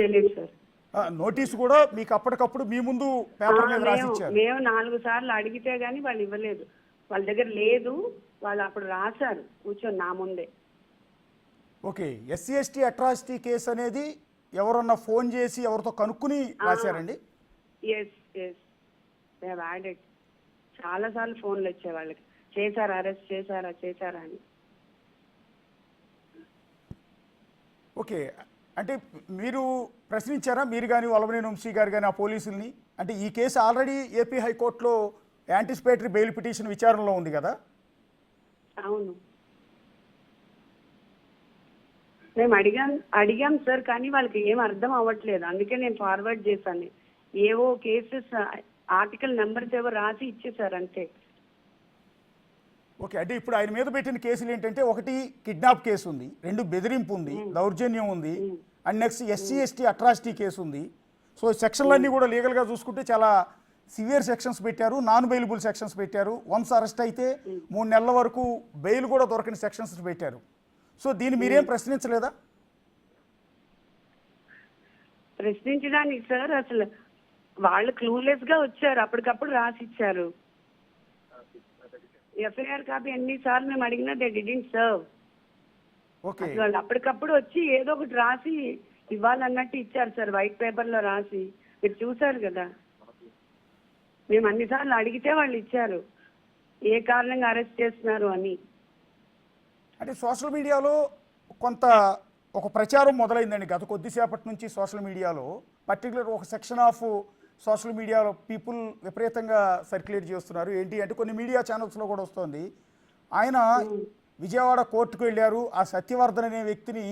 తెలియదు sir. Notice కూడా మీకు అప్పటికప్పుడు మీ ముందు పేపర్ మీద రాసిచ్చారు? మేము 4 సార్లు అడిగితే గానీ వాళ్ళు ఇవ్వలేదు. వాళ్ళ దగ్గర లేదు. వాళ్ళు అప్పుడు రాశారు కూర్చొని నా ముందే. Okay, SC ST atrocity case అనేది ఎవరన్నా ఫోన్ చేసి ఎవరితో కనుక్కుని రాశారండి? Yes yes, they have added. చాలా సార్లు ఫోన్లు వచ్చాయి వాళ్ళకి, చేశారా, అరెస్ట్ చేశారా అని. ఓకే, అంటే మీరు ప్రశ్నించారా, మీరు కానీ వల్లభనేని వంశీ గారు కానీ ఆ పోలీసుల్ని? అంటే ఈ కేసు ఆల్రెడీ ఏపీ హైకోర్టులో యాంటిసిపేటరీ బెయిల్ పిటిషన్ విచారణలో ఉంది కదా? అవును, మేము అడిగాం సార్, కానీ వాళ్ళకి ఏం అర్థం అవ్వట్లేదు. అందుకే నేను ఫార్వర్డ్ చేశాను. ఏవో కేసెస్ ఆర్టికల్ నెంబర్స్ ఏవో రాసి ఇచ్చేసారు అంతే. ఓకే, అంటే ఇప్పుడు ఆయన మీద పెట్టిన కేసులు ఏంటంటే, ఒకటి కిడ్నాప్ కేసు ఉంది, 2 బెదిరింపు ఉంది, దౌర్జన్యం ఉంది, and next SC ST atrocity case ఉంది. సో సెక్షన్లన్నీ కూడా లీగల్గా చూసుకుంటే చాలా సివియర్ సెక్షన్స్ పెట్టారు, నాన్ బెయిలబుల్ సెక్షన్స్ పెట్టారు. వన్స్ అరెస్ట్ అయితే 3 నెలల వరకు బెయిల్ కూడా దొరకని సెక్షన్స్ పెట్టారు. సో దీన్ని మీరేం ప్రశ్నించలేదా? ప్రశ్నించడానికి సార్ అసలు వాళ్ళు క్లూలెస్ గా వచ్చారు, అప్పటికప్పుడు రాసి ఇచ్చారు. ఎఫ్ఐఆర్ కాపీ ఎన్నిసార్లు మేము అడిగినా దే డిడ్ంట్ సర్వ్. వాళ్ళు అప్పటికప్పుడు వచ్చి ఏదో ఒకటి రాసి ఇవ్వాలన్నట్టు ఇచ్చారు సార్, వైట్ పేపర్ లో రాసి. మీరు చూసారు కదా, మేము అన్నిసార్లు అడిగితే వాళ్ళు ఇచ్చారు ఏ కారణంగా అరెస్ట్ చేస్తున్నారు అని. అంటే సోషల్ మీడియాలో కొంత ఒక ప్రచారం మొదలైందండి గత కొద్దిసేపటి నుంచి. సోషల్ మీడియాలో పర్టికులర్ ఒక సెక్షన్ ఆఫ్ సోషల్ మీడియాలో పీపుల్ విపరీతంగా సర్క్యులేట్ చేస్తున్నారు. ఏంటి అంటే కొన్ని మీడియా ఛానల్స్లో కూడా వస్తుంది, ఆయన విజయవాడ కోర్టుకు వెళ్ళారు, ఆ సత్యవర్ధన్ అనే వ్యక్తిని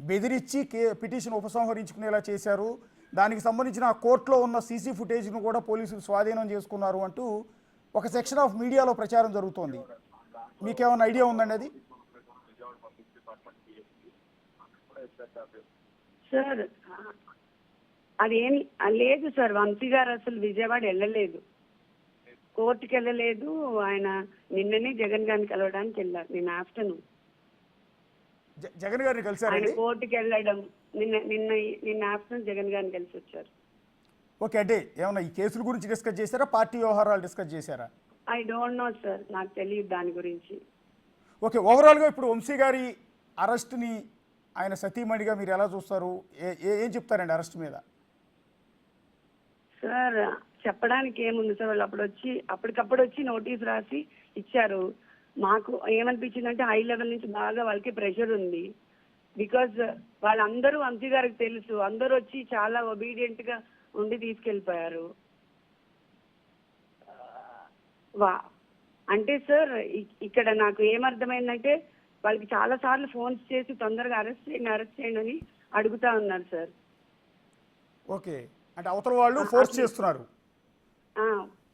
బెదిరించి పిటిషన్ ఉపసంహరించుకునేలా చేశారు, దానికి సంబంధించిన ఆ కోర్టులో ఉన్న సీసీ ఫుటేజ్ను కూడా పోలీసులు స్వాధీనం చేసుకున్నారు అంటూ ఒక సెక్షన్ ఆఫ్ మీడియాలో ప్రచారం జరుగుతోంది. మీకేమైనా ఐడియా ఉందండి అది? సార్ అదేం లేదు సార్, వంశీ గారు అసలు విజయవాడ వెళ్ళలేదు, కోర్టుకి వెళ్ళలేదు. ఆయన నిన్ననే జగన్ గారిని కలవడానికి వెళ్ళారు. నిన్న ఆఫ్టర్నూన్ జగన్ గారిని కలిసారు. ఆయన కోర్టుకి వెళ్ళడం నిన్న ఆఫ్టర్నూన్ జగన్ గారిని కలిసి వచ్చారు. ఓకే, అంటే ఏమన్నా ఈ కేసుల గురించి డిస్కస్ చేశారా, పార్టీ వ్యవహారాలు డిస్కస్ చేశారా? ఐ డోంట్ నో సార్, నాకు తెలియదు దాని గురించి. ఓకే, ఓవరాల్గా ఇప్పుడు వంశీ గారి అరెస్ట్ని ఆయన సతీమణిగా మీరు ఎలా చూస్తారు? ఏం చెప్తారండి అరెస్ట్ మీద? సార్ చెప్పడానికి ఏముంది సార్, వాళ్ళు అప్పటికప్పుడు వచ్చి నోటీస్ రాసి ఇచ్చారు. మాకు ఏమనిపించిందంటే హై లెవెల్ నుంచి బాగా వాళ్ళకి ప్రెషర్ ఉంది. బికాజ్ వాళ్ళందరూ వంశీ గారికి తెలుసు, అందరూ వచ్చి చాలా ఒబీడియంట్ గా ఉండి తీసుకెళ్ళిపోయారు. అంటే సార్ ఇక్కడ నాకు ఏమర్థమైందంటే, వాళ్ళకి చాలా సార్లు ఫోన్స్ చేసి తొందరగా అరెస్ట్ చేయండి అని అడుగుతా ఉన్నారు సార్. ఓకే, అంటే అవతల వాళ్ళు ఫోర్స్ చేస్తున్నారు,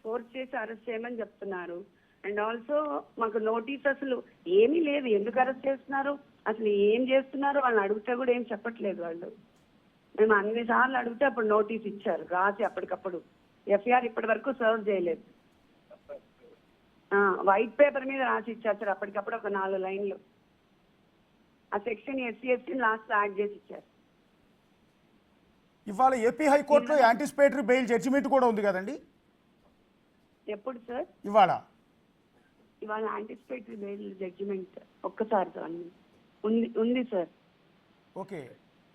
ఫోర్స్ చేసి అరెస్ట్ చేయమని చెప్తున్నారు. అండ్ ఆల్సో మాకు నోటీస్ అసలు ఏమీ లేదు, ఎందుకు అరెస్ట్ చేస్తున్నారు, అసలు ఏం చేస్తున్నారు వాళ్ళని అడిగితే కూడా ఏం చెప్పట్లేదు వాళ్ళు. మేము అన్ని సార్లు అడిగితే అప్పుడు నోటీస్ ఇచ్చారు రాసి అప్పటికప్పుడు. ఎఫ్ఐఆర్ ఇప్పటి వరకు సర్వ్ చేయలేదు, వైట్ పేపర్ మీద రాసి ఇచ్చారు సార్ అప్పటికప్పుడు ఒక 4 లైన్లు. ఆ సెక్షన్ ఎస్సీ ఎస్టీని లాస్ట్ యాడ్ చేసి ఇచ్చారు. ఇవాళ ఏపీ హైకోర్టులో యాంటిసిపేటరీ బెయిల్ జడ్జిమెంట్ కూడా ఉంది కదండి? ఎప్పుడు సార్? ఇవాళ యాంటిసిపేటరీ బెయిల్ జడ్జిమెంట్ ఒక్కసారి ఉంది సార్. ఓకే,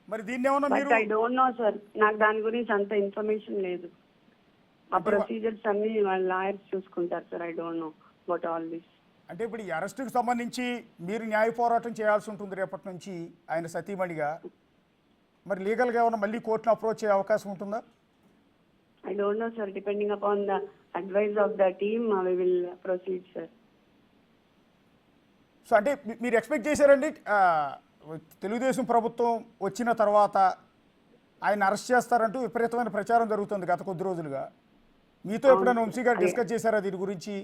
మరి దీన్ని ఏమన్నా మీరు? ఐ డోంట్ నో సార్, నాకు దాని గురించి అంత ఇన్ఫర్మేషన్ లేదు. ఆ ప్రొసీజర్స్ అన్ని వాళ్ళ లాయర్స్ చూసుకుంటారు sir. I don't know about all this. అంటే ఇప్పుడు ఈ అరెస్టుకు సంబంధించి మీరు న్యాయ పోరాటం చేయాల్సి ఉంటుంది రేపటి నుంచి ఆయన సతీమణిగా. మరి లీగల్గా ఏమైనా మళ్ళీ కోర్టును అప్రోచ్ అయ్యే అవకాశం ఉంటుందా? I don't know sir, depending upon the advice of the team we will proceed sir. So అంటే మీరు ఎక్స్పెక్ట్ చేశారండి తెలుగుదేశం ప్రభుత్వం వచ్చిన తర్వాత ఆయన అరెస్ట్ చేస్తారంటూ విపరీతమైన ప్రచారం జరుగుతుంది గత కొద్ది రోజులుగా. మీతో ఎప్పుడైనా వంశీ గారు డిస్కస్ చేశారా దీని గురించి?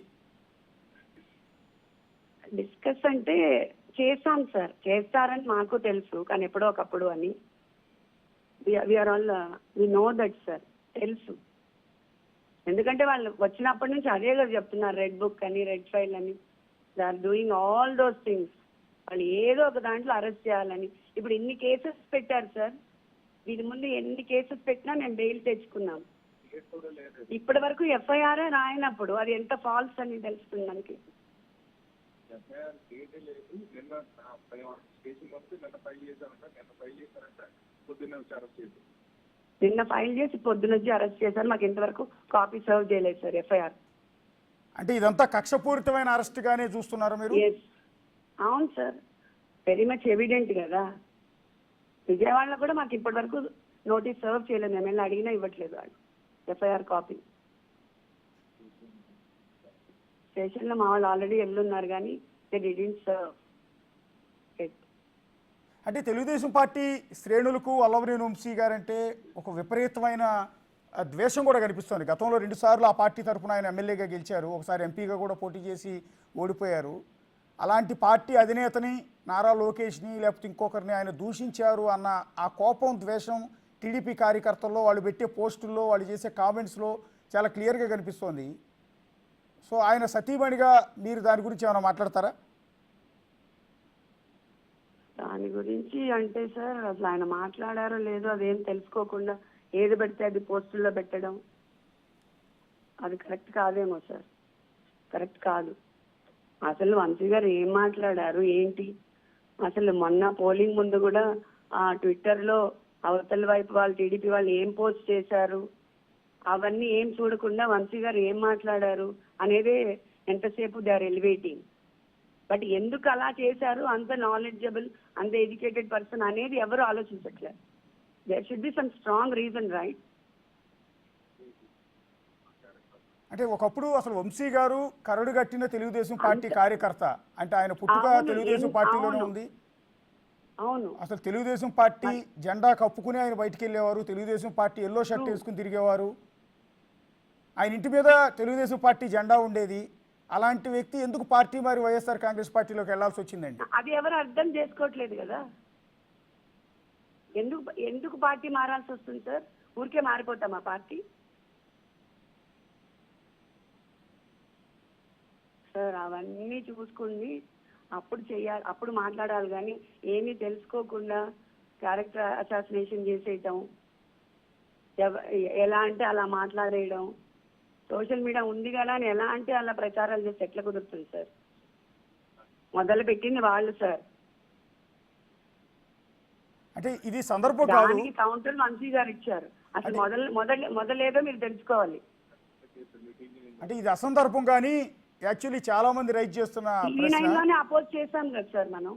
డిస్కస్ అంటే చేస్తాం సార్, చేస్తారని మాకు తెలుసు, కానీ ఎప్పుడో ఒకప్పుడు అని. We are all we know that sir, తెలుసు. ఎందుకంటే వాళ్ళు వచ్చినప్పటి నుంచి అదే కదా చెప్తున్నారు, రెడ్ బుక్ అని, రెడ్ ఫైల్ అని. They are doing all those things. వాళ్ళు ఏదో ఒక దాంట్లో అరెస్ట్ చేయాలని. ఇప్పుడు ఇన్ని కేసెస్ పెట్టారు సార్, దీని ముందు ఎన్ని కేసెస్ పెట్టినా మేము బెయిల్ తెచ్చుకున్నాం. ఇప్పటి వరకు ఎఫ్ఐఆర్ రాయనప్పుడు అది ఎంత ఫాల్స్ అని తెలుస్తుంది మనకి. నిన్న ఫైల్ చేసి పొద్దునొచ్చి అరెస్ట్ చేశారు. మాకు ఇంతవరకు కాపీ సర్వ్ చేయలేదు సార్ ఎఫ్ఐఆర్. అంటే ఇదంతా కక్షపూరితమైన అరెస్ట్ గానే చూస్తున్నారు మీరు? అవును సార్, వెరీ మచ్ ఎవిడెంట్ కదా. విజయవాడలో కూడా మాకు ఇప్పటి వరకు నోటీస్ సర్వ్ చేయలేదు. మేము వెళ్ళి అడిగినా ఇవ్వట్లేదు వాళ్ళు ఎఫ్ఐఆర్ కాపీ. స్టేషన్లో మా వాళ్ళు ఆల్రెడీ వెళ్ళున్నారు కానీ దే డిడ్ంట్ సర్వ్ ఇట్. అంటే తెలుగుదేశం పార్టీ శ్రేణులకు వల్లభనేని వంశీ గారంటే ఒక విపరీతమైన ద్వేషం కూడా కనిపిస్తుంది. గతంలో 2 సార్లు ఆ పార్టీ తరఫున ఆయన ఎమ్మెల్యేగా గెలిచారు, ఒకసారి ఎంపీగా కూడా పోటీ చేసి ఓడిపోయారు. అలాంటి పార్టీ అధినేతని నారా లోకేష్ని లేకపోతే ఇంకొకరిని ఆయన దూషించారు అన్న ఆ కోపం, ద్వేషం టీడీపీ కార్యకర్తల్లో, వాళ్ళు పెట్టే పోస్టుల్లో, వాళ్ళు చేసే కామెంట్స్లో చాలా క్లియర్గా కనిపిస్తోంది. సో ఆయన సతీమణిగా మీరు దాని గురించి ఏమైనా మాట్లాడతారా? దాని గురించి అంటే సార్ అసలు ఆయన మాట్లాడారో లేదో అదేం తెలుసుకోకుండా ఏది పెడితే అది పోస్టుల్లో పెట్టడం అది కరెక్ట్ కాదేమో సార్, కరెక్ట్ కాదు. అసలు వంశీ గారు ఏం మాట్లాడారు ఏంటి? అసలు మొన్న పోలింగ్ ముందు కూడా ఆ ట్విట్టర్లో అవతల వైపు వాళ్ళు టీడీపీ వాళ్ళు ఏం పోస్ట్ చేశారు అవన్నీ ఏం చూడకుండా వంశీ గారు ఏం మాట్లాడారు అనేదే ఎంతసేపు దే ఆర్ ఎలివేటింగ్. బట్ ఎందుకు అలా చేశారు, అంత నాలెడ్జబుల్, అంత ఎడ్యుకేటెడ్ పర్సన్ అనేది ఎవరు ఆలోచించట్లేదు. There should be some strong reason, right? అంటే ఒకప్పుడు అసలు వంశీ గారు కరడు కట్టిన తెలుగుదేశం పార్టీ కార్యకర్త, అంటే ఆయన పుట్టుక తెలుగుదేశం పార్టీలోనే ఉంది. అవును, అసలు తెలుగుదేశం పార్టీ జెండా కప్పుకుని ఆయన బయటికి వెళ్ళేవారు, తెలుగుదేశం పార్టీ ఎల్లో షర్ట్ వేసుకుని తిరిగేవారు, ఆయన ఇంటి మీద తెలుగుదేశం పార్టీ జెండా ఉండేది. అలాంటి వ్యక్తి ఎందుకు పార్టీ మరి వైఎస్ఆర్ కాంగ్రెస్ పార్టీలోకి వెళ్లాల్సి వచ్చిందండి? అది ఎవరు అర్థం చేసుకోవట్లేదు కదా. ఎందుకు పార్టీ మారాల్సి వస్తుంది సార్? ఊరికే మారిపోతామా పార్టీ? సార్ అవన్నీ చూసుకుని అప్పుడు చెయ్యాలి, అప్పుడు మాట్లాడాలి. కానీ ఏమీ తెలుసుకోకుండా క్యారెక్టర్ అసాసినేషన్ చేసేయటం, ఎలా అంటే అలా మాట్లాడేయడం, సోషల్ మీడియా ఉంది కదా అని ఎలా అంటే అలా ప్రచారాలు చేస్తే ఎట్లా కుదురుతుంది సార్? మొదలు పెట్టింది వాళ్ళు సార్. అంటే ఇది సందర్భం కాదు, దానికి కౌంటర్ వంశీ గారు ఇచ్చారు. అసలు మొదలేదో మీరు తెలుసుకోవాలి. అంటే ఇది అసందర్భం. కానీ యాక్చువల్లీ చాలా మంది రైట్ చేస్తున్న టీవీ9లోనే అపోజ్ చేశాం కదా సార్ మనం.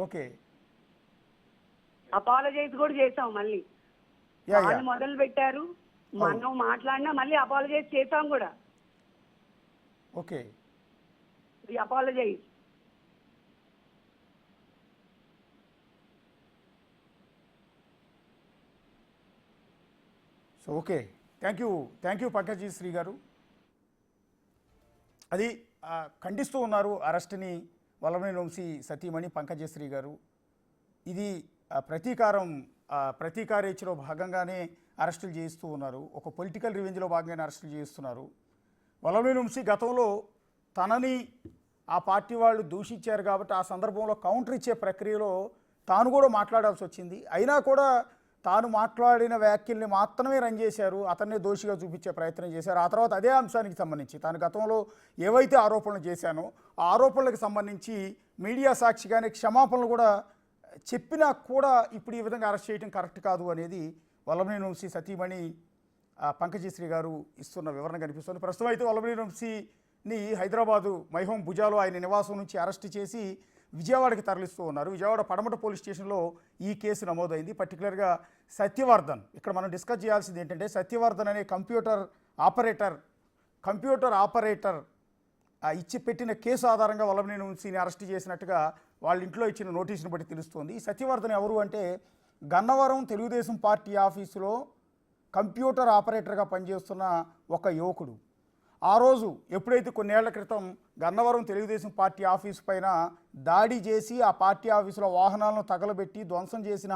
ఓకే, అపాలజైజ్ కూడా చేసాం. మళ్ళీ వాళ్ళు మొదలు పెట్టారు, మనం మాట్లాడినా మళ్ళీ అపాలజైజ్ చేసాం కూడా. Okay, apologise. So okay, thank you Pankaj Shri గారు. అది ఖండిస్తూ ఉన్నారు అరెస్ట్ని వల్లభనేని వంశీ సతీమణి పంకజశ్రీ గారు. ఇది ప్రతీకారేచ్ఛలో భాగంగానే అరెస్టులు చేయిస్తూ ఉన్నారు, ఒక పొలిటికల్ రివెంజ్లో భాగంగానే అరెస్టులు చేయిస్తున్నారు. వల్లభనేని వంశీ గతంలో తనని ఆ పార్టీ వాళ్ళు దూషించారు కాబట్టి ఆ సందర్భంలో కౌంటర్ ఇచ్చే ప్రక్రియలో తాను కూడా మాట్లాడాల్సి వచ్చింది. అయినా కూడా తాను మాట్లాడిన వ్యాఖ్యల్ని మాత్రమే రన్ చేశారు, అతన్నే దోషిగా చూపించే ప్రయత్నం చేశారు. ఆ తర్వాత అదే అంశానికి సంబంధించి తాను గతంలో ఏవైతే ఆరోపణలు చేశానో ఆ ఆరోపణలకు సంబంధించి మీడియా సాక్షిగానే క్షమాపణలు కూడా చెప్పినా కూడా ఇప్పుడు ఈ విధంగా అరెస్ట్ చేయడం కరెక్ట్ కాదు అనేది వల్లభనేని వంశీ సతీమణి పంకజశ్రీ గారు ఇస్తున్న వివరణ కనిపిస్తుంది. ప్రస్తుతం అయితే వల్లభనేని వంశీని హైదరాబాదు మైహోం భుజాలో ఆయన నివాసం నుంచి అరెస్ట్ చేసి విజయవాడకి తరలిస్తూ ఉన్నారు. విజయవాడ పడమట పోలీస్ స్టేషన్లో ఈ కేసు నమోదైంది. పర్టికులర్గా సత్యవర్ధన్, ఇక్కడ మనం డిస్కస్ చేయాల్సింది ఏంటంటే సత్యవర్ధన్ అనే కంప్యూటర్ ఆపరేటర్ ఇచ్చి పెట్టిన కేసు ఆధారంగా వల్లభనేని వంశీని అరెస్ట్ చేసినట్టుగా వాళ్ళ ఇంట్లో ఇచ్చిన నోటీసును బట్టి తెలుస్తోంది. సత్యవర్ధన్ ఎవరు అంటే గన్నవరం తెలుగుదేశం పార్టీ ఆఫీసులో కంప్యూటర్ ఆపరేటర్గా పనిచేస్తున్న ఒక యువకుడు. ఆ రోజు ఎప్పుడైతే కొన్నేళ్ల క్రితం గన్నవరం తెలుగుదేశం పార్టీ ఆఫీసు పైన దాడి చేసి ఆ పార్టీ ఆఫీసులో వాహనాలను తగలబెట్టి ధ్వంసం చేసిన